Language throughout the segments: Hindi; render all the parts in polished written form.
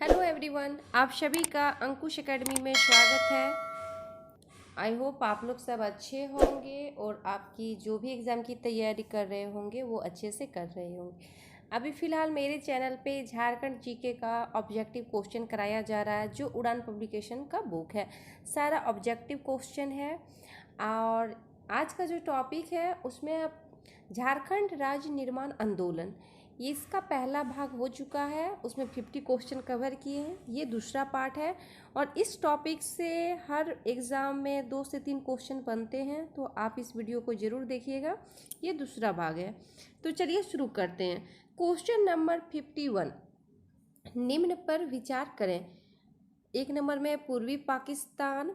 हेलो एवरीवन, आप सभी का अंकुश एकेडमी में स्वागत है। आई होप आप लोग सब अच्छे होंगे और आपकी जो भी एग्ज़ाम की तैयारी कर रहे होंगे वो अच्छे से कर रहे होंगे। अभी फ़िलहाल मेरे चैनल पे झारखंड जीके का ऑब्जेक्टिव क्वेश्चन कराया जा रहा है, जो उड़ान पब्लिकेशन का बुक है। सारा ऑब्जेक्टिव क्वेश्चन है और आज का जो टॉपिक है उसमें आप झारखंड राज्य निर्माण आंदोलन, ये इसका पहला भाग हो चुका है। उसमें 50 क्वेश्चन कवर किए हैं, ये दूसरा पार्ट है। और इस टॉपिक से हर एग्ज़ाम में 2 से 3 क्वेश्चन बनते हैं, तो आप इस वीडियो को ज़रूर देखिएगा। ये दूसरा भाग है, तो चलिए शुरू करते हैं। क्वेश्चन नंबर 51, निम्न पर विचार करें। एक नंबर में पूर्वी पाकिस्तान,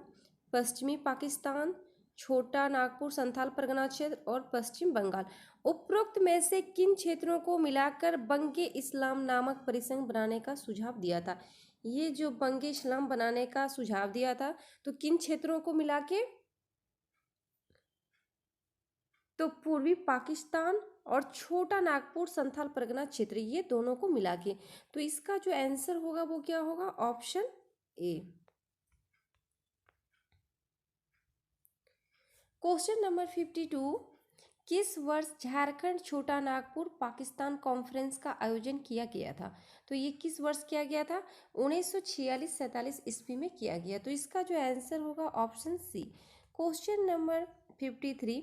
पश्चिमी पाकिस्तान, छोटा नागपुर संथाल परगना क्षेत्र और पश्चिम बंगाल, उपरोक्त में से किन क्षेत्रों को मिलाकर बंगे इस्लाम नामक परिसंघ बनाने का सुझाव दिया था। ये जो बंगे इस्लाम बनाने का सुझाव दिया था, तो किन क्षेत्रों को मिला के, तो पूर्वी पाकिस्तान और छोटा नागपुर संथाल परगना क्षेत्र, ये दोनों को मिला के। तो इसका जो आंसर होगा वो क्या होगा, ऑप्शन ए। क्वेश्चन नंबर 52, किस वर्ष झारखंड छोटा नागपुर पाकिस्तान कॉन्फ्रेंस का आयोजन किया गया था। तो ये किस वर्ष किया गया था, 1946-47 ईस्वी में किया गया। तो इसका जो आंसर होगा option C. Question number 53,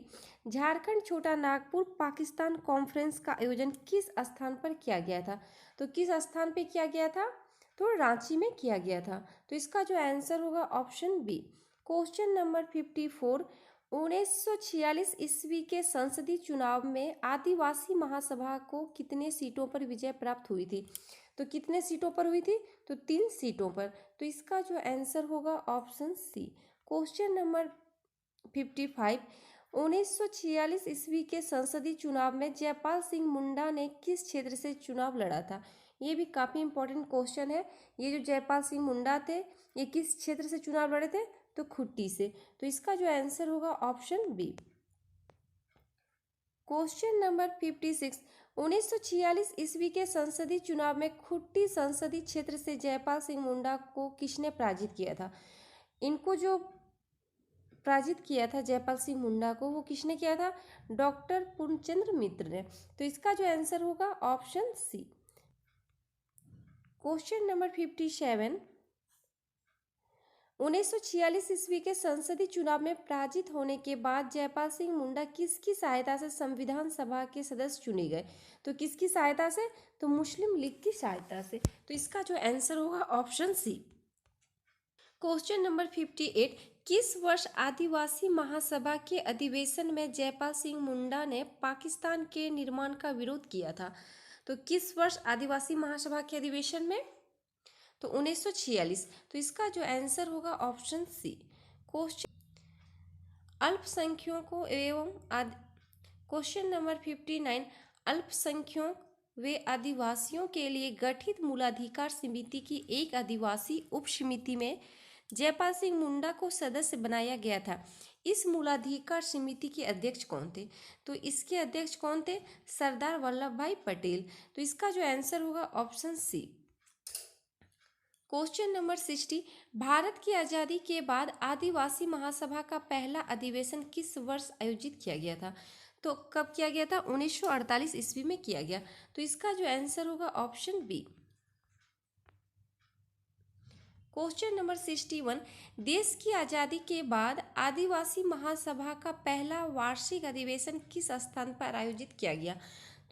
Jharkhand Chota Nagpur Pakistan conference का आयोजन किस स्थान पर किया गया था। तो किस स्थान पर किया गया था, तो रांची में किया गया था। तो इसका जो आंसर होगा ऑप्शन बी। क्वेश्चन नंबर 54, 1946 ईस्वी के संसदीय चुनाव में आदिवासी महासभा को कितने सीटों पर विजय प्राप्त हुई थी। तो कितने सीटों पर हुई थी, तो 3 सीटों पर। तो इसका जो आंसर होगा ऑप्शन सी। क्वेश्चन नंबर 55, 1946 ईस्वी के संसदीय चुनाव में जयपाल सिंह मुंडा ने किस क्षेत्र से चुनाव लड़ा था। ये भी काफ़ी इंपॉर्टेंट क्वेश्चन है। ये जो जयपाल सिंह मुंडा थे, ये किस क्षेत्र से चुनाव लड़े थे, तो खुट्टी से। तो इसका जो आंसर होगा ऑप्शन बी। क्वेश्चन नंबर 56, 1946 ईस्वी के संसदीय चुनाव में खुट्टी संसदीय क्षेत्र से जयपाल सिंह मुंडा को किसने पराजित किया था। इनको जो पराजित किया था जयपाल सिंह मुंडा को, वो किसने किया था, डॉक्टर पूर्णचंद्र मित्र ने। तो इसका जो आंसर होगा ऑप्शन सी। क्वेश्चन नंबर 57, 1946 ईस्वी के संसदीय चुनाव में पराजित होने के बाद जयपाल सिंह मुंडा किसकी सहायता से संविधान सभा के सदस्य चुने गए। तो किसकी सहायता से, तो मुस्लिम लीग की सहायता से। तो इसका जो आंसर होगा ऑप्शन सी। क्वेश्चन नंबर 58, किस वर्ष आदिवासी महासभा के अधिवेशन में जयपाल सिंह मुंडा ने पाकिस्तान के निर्माण का विरोध किया था। तो किस वर्ष आदिवासी महासभा के अधिवेशन में, तो 1946। तो इसका जो आंसर होगा ऑप्शन सी। क्वेश्चन अल्पसंख्यकों एवं क्वेश्चन नंबर 59, अल्पसंख्यकों वे आदिवासियों के लिए गठित मूलाधिकार समिति की एक आदिवासी उप समिति में जयपाल सिंह मुंडा को सदस्य बनाया गया था। इस मूलाधिकार समिति के अध्यक्ष कौन थे, तो इसके अध्यक्ष कौन थे, सरदार वल्लभ भाई पटेल। तो इसका जो आंसर होगा option C. Question number 60, Bharat की आज़ादी के बाद आदिवासी महासभा का पहला अधिवेशन किस वर्ष आयोजित किया गया था। तो कब किया गया था, 1948 ईस्वी में किया गया। तो इसका जो आंसर होगा ऑप्शन बी। क्वेश्चन नंबर 61, देश की आज़ादी के बाद आदिवासी महासभा का पहला वार्षिक अधिवेशन किस स्थान पर आयोजित किया गया।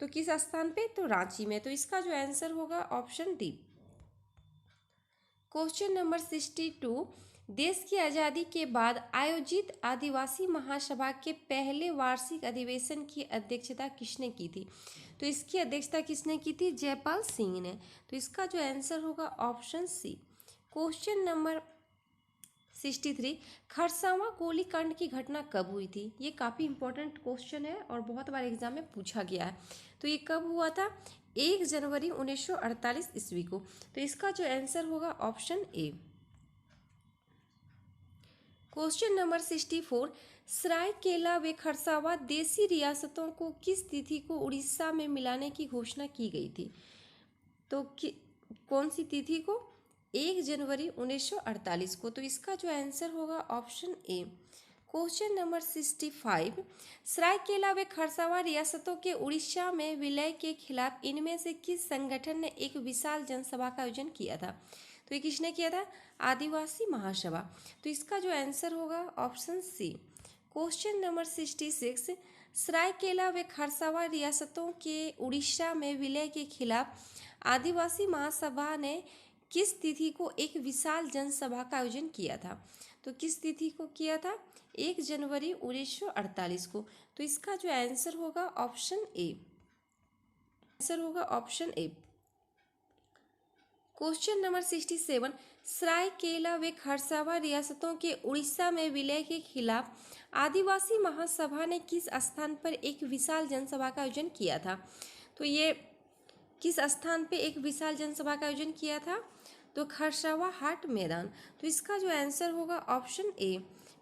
तो किस स्थान पे, तो रांची में। तो इसका जो आंसर होगा ऑप्शन डी। क्वेश्चन नंबर 62, देश की आज़ादी के बाद आयोजित आदिवासी महासभा के पहले वार्षिक अधिवेशन की अध्यक्षता किसने की थी। तो इसकी अध्यक्षता किसने की थी, जयपाल सिंह ने। तो इसका जो आंसर होगा option C. Question number 63, Kharsawan गोलीकांड की घटना कब हुई थी। ये काफ़ी इंपॉर्टेंट क्वेश्चन है और बहुत बार एग्जाम में पूछा गया है। तो ये कब हुआ था, 1 जनवरी 1948 ईस्वी को। तो इसका जो आंसर होगा option A. Question number 64, Seraikela व खरसावां देसी रियासतों को किस तिथि को उड़ीसा में मिलाने की घोषणा की गई थी। तो कौन सी तिथि को, 1 जनवरी 1948 को। तो इसका जो आंसर होगा option A. Question number 65, Seraikela व खरसावां रियासतों के उड़ीसा में विलय के खिलाफ इनमें से किस संगठन ने एक विशाल जनसभा का आयोजन किया था? तो ये किसने किया था? आदिवासी महासभा। तो इसका जो आंसर होगा option C. Question number 66, Seraikela व खरसावां रियासतों के उड़ीसा में विलय के खिलाफ आदिवासी महासभा ने किस तिथि को एक विशाल जनसभा का आयोजन किया था? तो किस तिथि को किया था? 1 जनवरी 1948 को। तो इसका जो आंसर होगा ऑप्शन ए। आंसर होगा option A. Question number 67, Seraikela व खरसावां रियासतों के उड़ीसा में विलय के खिलाफ आदिवासी महासभा ने किस स्थान पर एक विशाल जनसभा का आयोजन किया था? तो ये किस स्थान पे एक विशाल जनसभा का आयोजन किया था? तो खरसावां हाट मैदान। तो इसका जो आंसर होगा option A.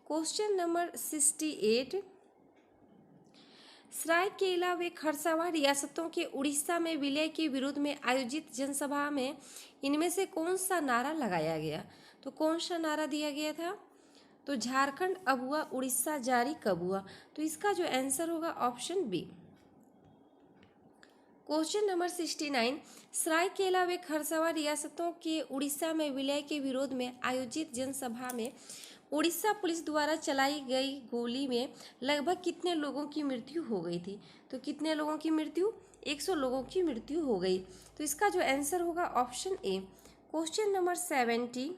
Question number 68, Seraikela व खरसावां रियासतों के उड़ीसा में विलय के विरोध में आयोजित जनसभा में इनमें से कौन सा नारा लगाया गया? तो कौन सा नारा दिया गया था? तो झारखंड अबुआ उड़ीसा जारी कबुआ। तो इसका जो आंसर होगा option B. Question number 69, Seraikela व खरसावां रियासतों के उड़ीसा में विलय के विरोध में आयोजित जनसभा में उड़ीसा पुलिस द्वारा चलाई गई गोली में लगभग कितने लोगों की मृत्यु हो गई थी? तो कितने लोगों की मृत्यु? 100 लोगों की मृत्यु हो गई। तो इसका जो आंसर होगा option A. Question number 70,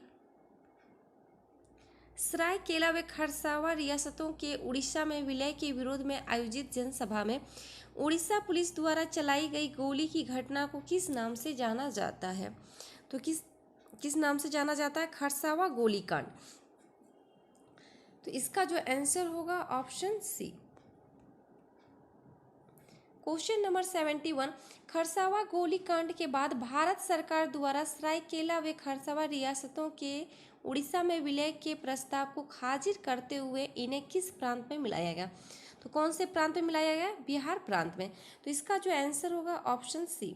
Seraikela व खरसावां रियासतों के उड़ीसा में विलय के विरोध में आयोजित जनसभा में उड़ीसा पुलिस द्वारा चलाई गई गोली की घटना को किस नाम से जाना जाता है? तो किस नाम से जाना जाता है? खरसावां गोलीकांड। तो इसका जो आंसर होगा option C. Question number 71, Kharsawan गोलीकांड के बाद भारत सरकार द्वारा सरायकेला व खरसावां रियासतों के उड़ीसा में विलय के प्रस्ताव को खारिज करते हुए इन्हें किस प्रांत में मिलाया गया? तो कौन से प्रांत में मिलाया गया? बिहार प्रांत में। तो इसका जो आंसर होगा option C.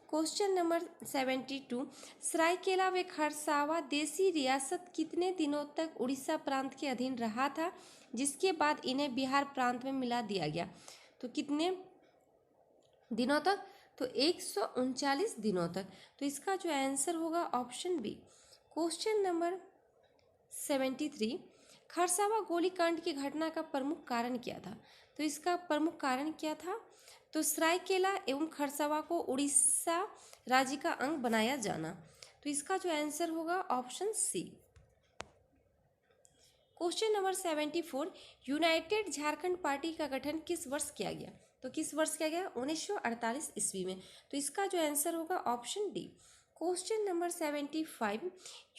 Question number 72, Seraikela व खरसावां देशी रियासत कितने दिनों तक उड़ीसा प्रांत के अधीन रहा था, जिसके बाद इन्हें बिहार प्रांत में मिला दिया गया? तो कितने दिनों तक? तो 139 दिनों तक। तो इसका जो आंसर होगा option B. Question number 73, Kharsawan गोलीकांड की घटना का प्रमुख कारण क्या था? तो इसका प्रमुख कारण क्या था? तो सरायकेला एवं खरसावां को उड़ीसा राज्य का अंग बनाया जाना। तो इसका जो आंसर होगा option C. Question number 74, United Jharkhand Party का गठन किस वर्ष किया गया? तो किस वर्ष किया गया? 1948 ईस्वी में। तो इसका जो आंसर होगा option D. Question number 75,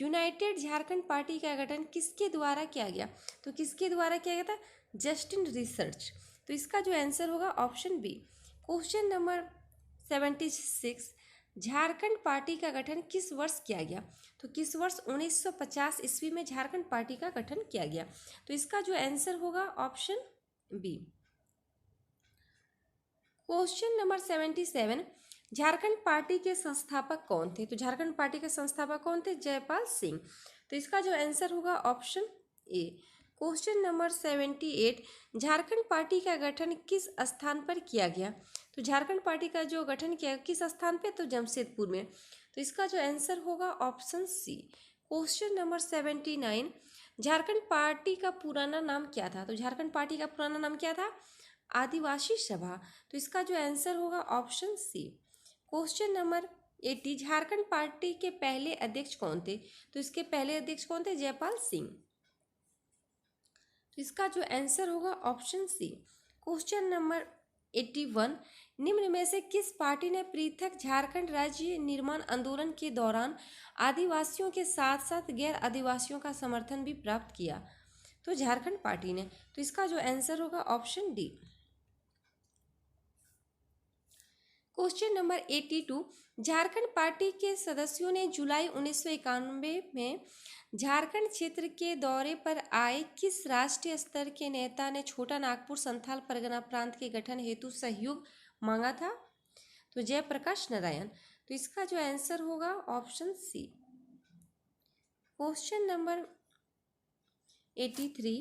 United Jharkhand Party का गठन किसके द्वारा किया गया? तो किसके द्वारा किया गया था? Justin Richard. तो इसका जो आंसर होगा option B. Question number 76, Jharkhand Party का गठन किस वर्ष किया गया? तो किस वर्ष? 1950 ईस्वी में झारखंड पार्टी का गठन किया गया। तो इसका जो आंसर होगा option B. Question number 77, Jharkhand Party के संस्थापक कौन थे? तो झारखंड पार्टी के संस्थापक कौन थे? जयपाल सिंह। तो इसका जो आंसर होगा option A. Question number 78, Jharkhand Party का गठन किस स्थान पर किया गया? तो झारखंड पार्टी का जो गठन किया किस स्थान पे? तो जमशेदपुर में। तो इसका जो आंसर होगा option C. Question number 79, Jharkhand Party का पुराना नाम क्या था? तो झारखंड पार्टी का पुराना नाम क्या था? आदिवासी सभा। तो इसका जो आंसर होगा option C. Question number 80, Jharkhand Party के पहले अध्यक्ष कौन थे? तो इसके पहले अध्यक्ष कौन थे? जयपाल सिंह। तो इसका जो आंसर होगा ऑप्शन सी। क्वेश्चन नंबर 81, निम्न में से किस पार्टी ने पृथक झारखंड राज्य निर्माण आंदोलन के दौरान आदिवासियों के साथ साथ गैर आदिवासियों का समर्थन भी प्राप्त किया? तो झारखंड पार्टी ने। तो इसका जो आंसर होगा option D. Question number 82, Jharkhand Party के सदस्यों ने जुलाई 1991 में झारखंड क्षेत्र के दौरे पर आए किस राष्ट्रीय स्तर के नेता ने छोटा नागपुर संथाल परगना प्रांत के गठन हेतु सहयोग मांगा था? तो जयप्रकाश नारायण। तो इसका जो आंसर होगा ऑप्शन सी। क्वेश्चन नंबर 83,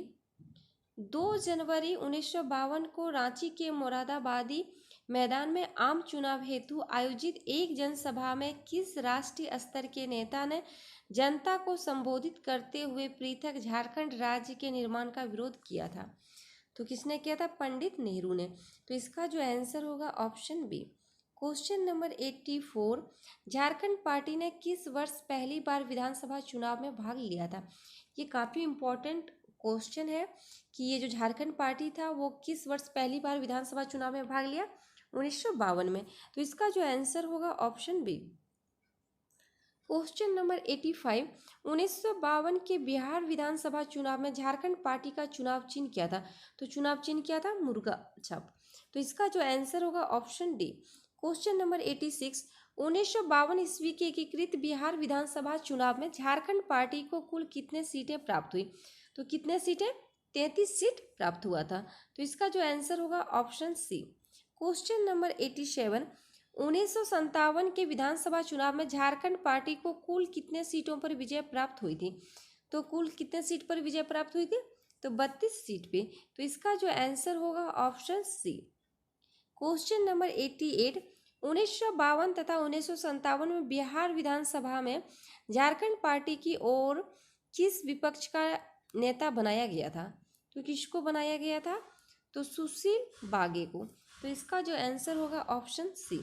2 जनवरी 1952 को रांची के मुरादाबादी मैदान में आम चुनाव हेतु आयोजित एक जनसभा में किस राष्ट्रीय स्तर के नेता ने जनता को संबोधित करते हुए पृथक झारखंड राज्य के निर्माण का विरोध किया था? तो किसने किया था? पंडित नेहरू ने। तो इसका जो आंसर होगा option B. Question number 84, Jharkhand Party ने किस वर्ष पहली बार विधानसभा चुनाव में भाग लिया था? ये काफ़ी इम्पोर्टेंट क्वेश्चन है कि ये जो झारखंड पार्टी था वो किस वर्ष पहली बार विधानसभा चुनाव में भाग लिया? 1952 में। तो इसका जो आंसर होगा ऑप्शन बी। क्वेश्चन नंबर 85, 1952 के बिहार विधानसभा चुनाव में झारखंड पार्टी का चुनाव चिन्ह क्या था? तो चुनाव चिन्ह क्या था? मुर्गा छाप। तो इसका जो आंसर होगा ऑप्शन डी। क्वेश्चन नंबर 86, 1952 ईस्वी के एकीकृत बिहार विधानसभा चुनाव में झारखंड पार्टी को कुल कितने सीटें प्राप्त हुई? तो कितने सीटें? 33 सीट प्राप्त हुआ था। तो इसका जो आंसर होगा ऑप्शन सी। क्वेश्चन नंबर 87, 1957 के विधानसभा चुनाव में झारखंड पार्टी को कुल कितने सीटों पर विजय प्राप्त हुई थी? तो कुल कितने सीट पर विजय प्राप्त हुई थी? तो 32 सीट पे। तो इसका जो आंसर होगा ऑप्शन सी। क्वेश्चन नंबर 88, 1952 तथा 1957 में बिहार विधानसभा में झारखंड पार्टी की ओर किस विपक्ष का नेता बनाया गया था? तो किसको बनाया गया था? तो सुशील बागे को। तो इसका जो आंसर होगा ऑप्शन सी।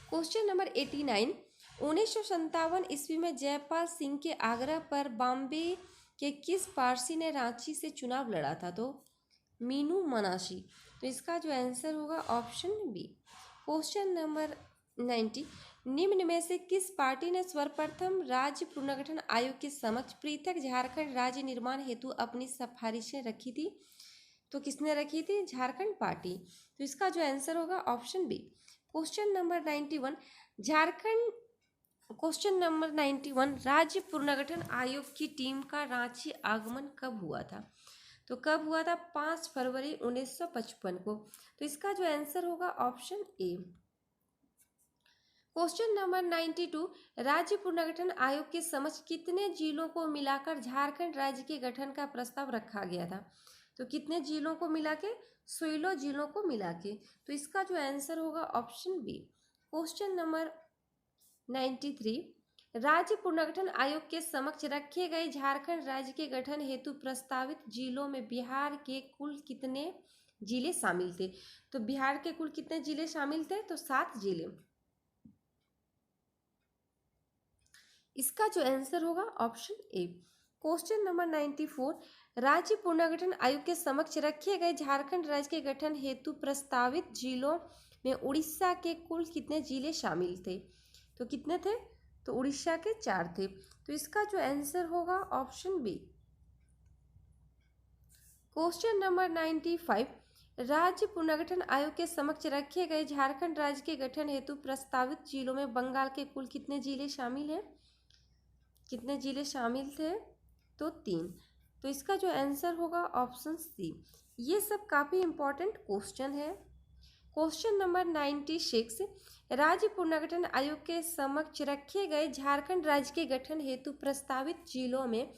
क्वेश्चन नंबर 89, 1957 ईस्वी में जयपाल सिंह के आग्रह पर बॉम्बे के किस पारसी ने रांची से चुनाव लड़ा था? तो मीनू मनाशी। तो इसका जो आंसर होगा ऑप्शन बी। क्वेश्चन नंबर 90, निम्न में से किस पार्टी ने सर्वप्रथम राज्य पुनर्गठन आयोग के समक्ष पृथक झारखंड राज्य निर्माण हेतु अपनी सिफारिशें रखी थी? तो किसने रखी थी? झारखंड पार्टी। तो इसका जो आंसर होगा option B. Question number 91, question number 91, राज्य पुनर्गठन आयोग की टीम का रांची आगमन कब हुआ था? तो कब हुआ था? 5 फरवरी 1955 को। तो इसका जो आंसर होगा ऑप्शन ए। क्वेश्चन नंबर 92, राज्य पुनर्गठन आयोग के समक्ष कितने जिलों को मिलाकर झारखंड राज्य के गठन का प्रस्ताव रखा गया था? तो कितने जिलों को मिला के? 16 जिलों को मिला के। तो इसका जो आंसर होगा ऑप्शन बी। क्वेश्चन नंबर 93, राज्य पुनर्गठन आयोग के समक्ष रखे गए झारखंड राज्य के गठन हेतु प्रस्तावित जिलों में बिहार के कुल कितने जिले शामिल थे? तो बिहार के कुल कितने जिले शामिल थे? तो 7 जिले। इसका जो आंसर होगा ऑप्शन ए। क्वेश्चन नंबर 94, राज्य पुनर्गठन आयोग के समक्ष रखे गए झारखंड राज्य के गठन हेतु प्रस्तावित जिलों में उड़ीसा के कुल कितने जिले शामिल थे? तो कितने थे? तो उड़ीसा के 4 थे। तो इसका जो आंसर होगा ऑप्शन बी। क्वेश्चन नंबर 95, राज्य पुनर्गठन आयोग के समक्ष रखे गए झारखंड राज्य के गठन हेतु प्रस्तावित जिलों में बंगाल के कुल कितने जिले शामिल हैं? कितने जिले शामिल थे? तो 3। तो इसका जो आंसर होगा ऑप्शन सी। ये सब काफ़ी इंपॉर्टेंट क्वेश्चन है। क्वेश्चन नंबर 96, राज्य पुनर्गठन आयोग के समक्ष रखे गए झारखंड राज्य के गठन हेतु प्रस्तावित जिलों में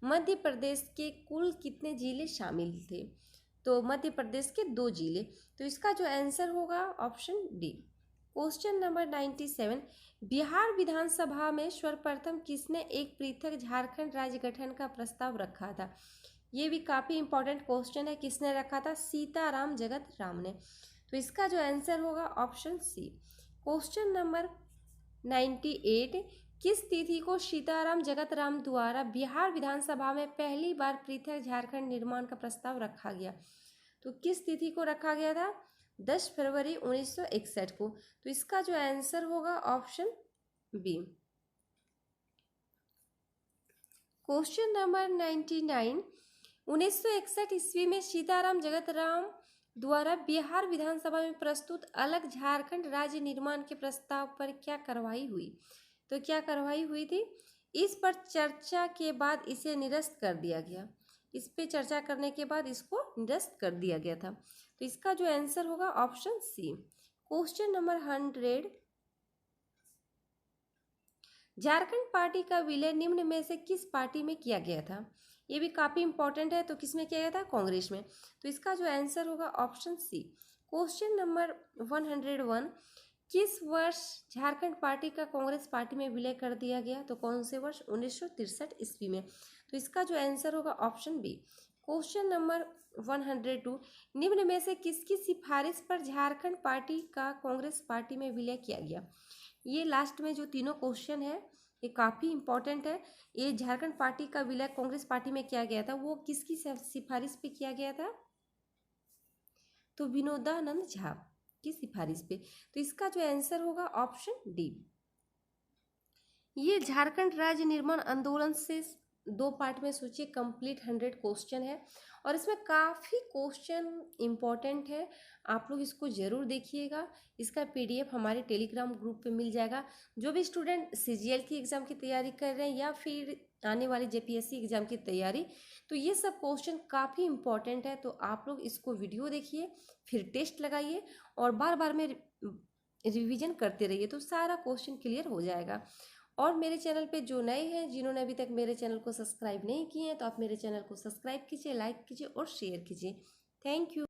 मध्य प्रदेश के कुल कितने जिले शामिल थे? तो मध्य प्रदेश के 2 जिले। तो इसका जो आंसर होगा option D. Question number 97, Bihar विधानसभा में सर्वप्रथम किसने एक पृथक झारखंड राज्य गठन का प्रस्ताव रखा था? ये भी काफ़ी इंपॉर्टेंट क्वेश्चन है। किसने रखा था? सीताराम जगत राम ने। तो इसका जो आंसर होगा ऑप्शन सी। क्वेश्चन नंबर 98, किस तिथि को सीताराम जगत राम द्वारा बिहार विधानसभा में पहली बार पृथक झारखंड निर्माण का प्रस्ताव रखा गया? तो किस तिथि को रखा गया था? 10 फरवरी 1961 को। तो इसका जो आंसर होगा ऑप्शन बी। क्वेश्चन नंबर 99, 1961 ईस्वी में सीताराम जगत राम द्वारा बिहार विधानसभा में प्रस्तुत अलग झारखंड राज्य निर्माण के प्रस्ताव पर क्या कार्रवाई हुई? तो क्या कार्रवाई हुई थी? इस पर चर्चा के बाद इसे निरस्त कर दिया गया। इस पे चर्चा करने के बाद इसको निरस्त कर दिया गया था। तो इसका जो आंसर होगा option C. Question number 100, Jharkhand Party का विलय निम्न में से किस पार्टी में किया गया था? ये भी काफ़ी इंपॉर्टेंट है। तो किस में किया गया था? कांग्रेस में। तो इसका जो आंसर होगा ऑप्शन सी। क्वेश्चन नंबर 101, किस वर्ष झारखंड पार्टी का कांग्रेस पार्टी में विलय कर दिया गया? तो कौन से वर्ष? 1963 ईस्वी में। तो इसका जो आंसर होगा ऑप्शन बी। क्वेश्चन नंबर 102, निम्न में से किसकी सिफारिश पर झारखंड पार्टी का कांग्रेस पार्टी में विलय किया गया? ये लास्ट में जो तीनों क्वेश्चन है ये काफ़ी इंपॉर्टेंट है। ये झारखंड पार्टी का विलय कांग्रेस पार्टी में किया गया था, वो किसकी सिफारिश पे किया गया था? तो विनोदानंद झा की सिफारिश पे। तो इसका जो आंसर होगा ऑप्शन डी। ये झारखंड राज्य निर्माण आंदोलन से दो पार्ट में सोचिए, कंप्लीट 100 क्वेश्चन है और इसमें काफ़ी क्वेश्चन इंपॉर्टेंट है। आप लोग इसको ज़रूर देखिएगा। इसका पीडीएफ हमारे टेलीग्राम ग्रुप पे मिल जाएगा। जो भी स्टूडेंट सीजीएल की एग्ज़ाम की तैयारी कर रहे हैं या फिर आने वाली जेपीएससी एग्ज़ाम की तैयारी, तो ये सब क्वेश्चन काफ़ी इंपॉर्टेंट है। तो आप लोग इसको वीडियो देखिए, फिर टेस्ट लगाइए और बार बार में रिवीजन करते रहिए, तो सारा क्वेश्चन क्लियर हो जाएगा। और मेरे चैनल पे जो नए हैं, जिन्होंने अभी तक मेरे चैनल को सब्सक्राइब नहीं किए हैं, तो आप मेरे चैनल को सब्सक्राइब कीजिए, लाइक कीजिए और शेयर कीजिए। Thank you.